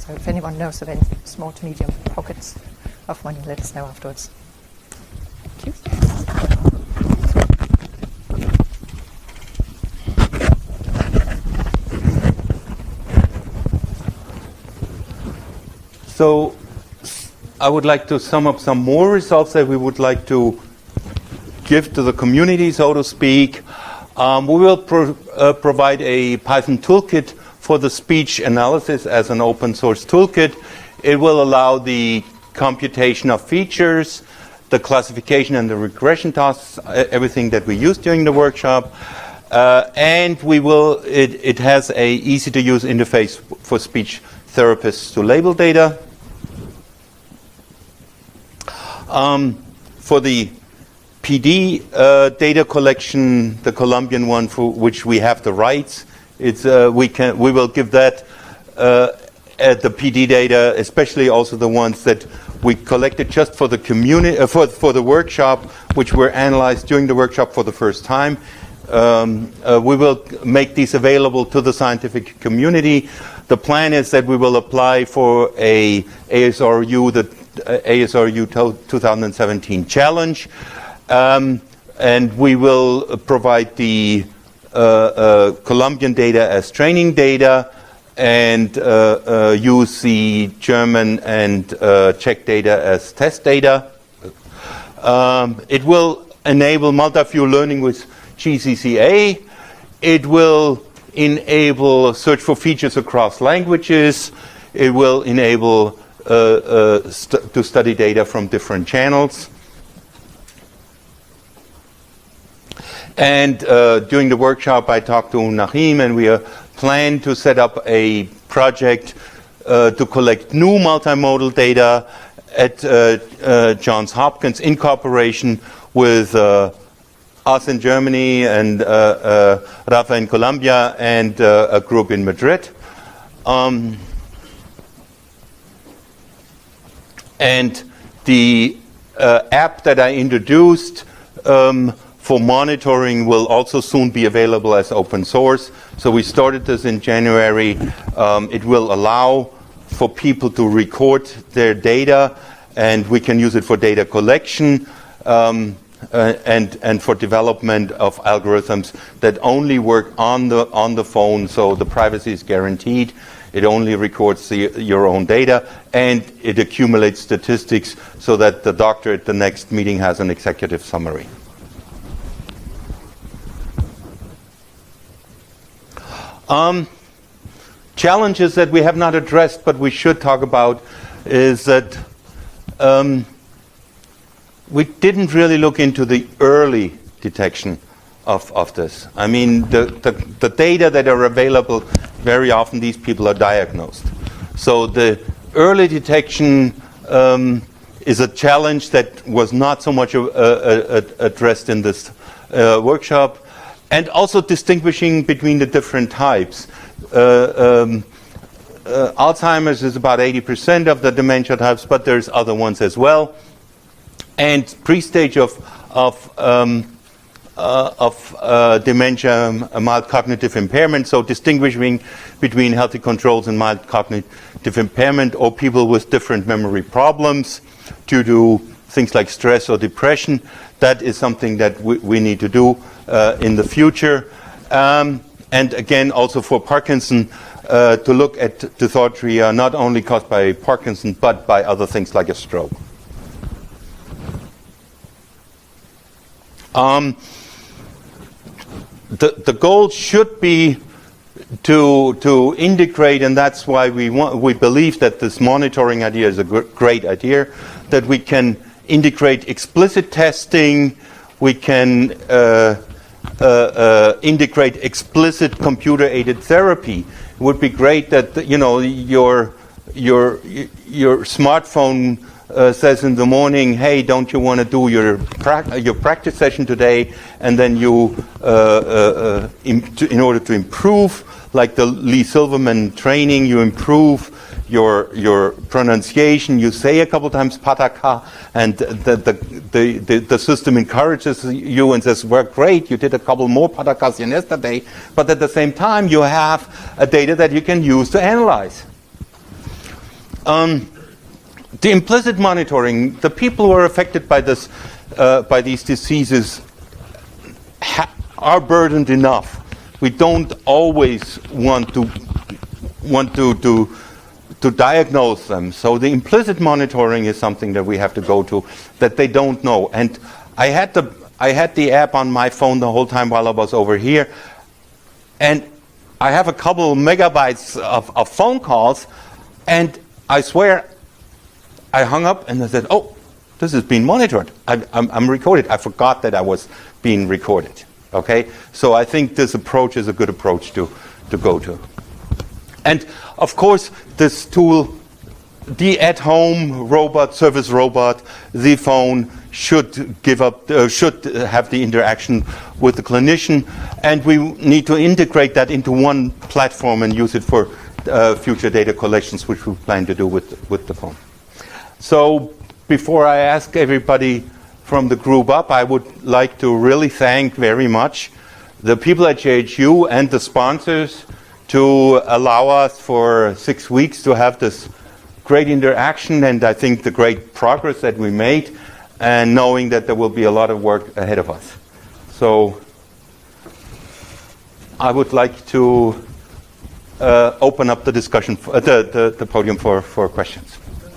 So if anyone knows of any small to medium pockets of money, let us know afterwards. Thank you. So I would like to sum up some more results that we would like to give to the community, so to speak. We will provide a Python toolkit for the speech analysis as an open source toolkit. It will allow the computation of features, the classification and the regression tasks, everything that we used during the workshop. And it has a easy to use interface for speech therapists to label data. For the PD data collection, the Colombian one for which we have the rights, we will give that at the PD data, especially also the ones that we collected just for the community for the workshop, which were analyzed during the workshop for the first time. We will make these available to the scientific community. The plan is that we will apply for a ASRU, the ASRU 2017 challenge, and we will provide the Colombian data as training data and use the German and Czech data as test data. It will enable multi-view learning with GCCA. It will enable search for features across languages. It will enable to study data from different channels. And during the workshop, I talked to Naheem, and we plan to set up a project to collect new multimodal data at Johns Hopkins in cooperation with us in Germany and Rafa in Colombia and a group in Madrid. And the app that I introduced for monitoring will also soon be available as open source. So we started this in January. It will allow for people to record their data, and we can use it for data collection and for development of algorithms that only work on the phone, so the privacy is guaranteed. It only records your own data, and it accumulates statistics so that the doctor at the next meeting has an executive summary. Challenges that we have not addressed but we should talk about is that we didn't really look into the early detection of this. I mean, the data that are available, very often these people are diagnosed. So the early detection is a challenge that was not so much addressed in this workshop. And also distinguishing between the different types. Alzheimer's is about 80% of the dementia types, but there's other ones as well. And pre-stage of dementia, mild cognitive impairment, so distinguishing between healthy controls and mild cognitive impairment, or people with different memory problems due to things like stress or depression. That is something that we need to do in the future. And again, also for Parkinson, to look at dysarthria not only caused by Parkinson, but by other things like a stroke. The goal should be to integrate, and that's why we believe that this monitoring idea is a great idea, that we can integrate explicit testing, we can integrate explicit computer-aided therapy. It would be great that your smartphone says in the morning, "Hey, don't you want to do your practice session today?" And then you, in order to improve, like the Lee Silverman training, you improve your pronunciation. You say a couple times "pataka," and the system encourages you and says, "Well, great, you did a couple more patakas than yesterday." But at the same time, you have a data that you can use to analyze. The implicit monitoring, the people who are affected by this, by these diseases, are burdened enough. We don't always want to diagnose them. So the implicit monitoring is something that we have to go to, that they don't know. And I had the app on my phone the whole time while I was over here, and I have a couple megabytes of phone calls, and I swear I hung up and I said, oh, this is being monitored. I'm recorded. I forgot that I was being recorded. Okay? So I think this approach is a good approach to go to. And of course, this tool, the at-home robot, service robot, the phone should should have the interaction with the clinician, and we need to integrate that into one platform and use it for future data collections, which we plan to do with the phone. So before I ask everybody from the group up, I would like to really thank very much the people at JHU and the sponsors to allow us for 6 weeks to have this great interaction, and I think the great progress that we made, and knowing that there will be a lot of work ahead of us. So I would like to open up the discussion, the podium for questions.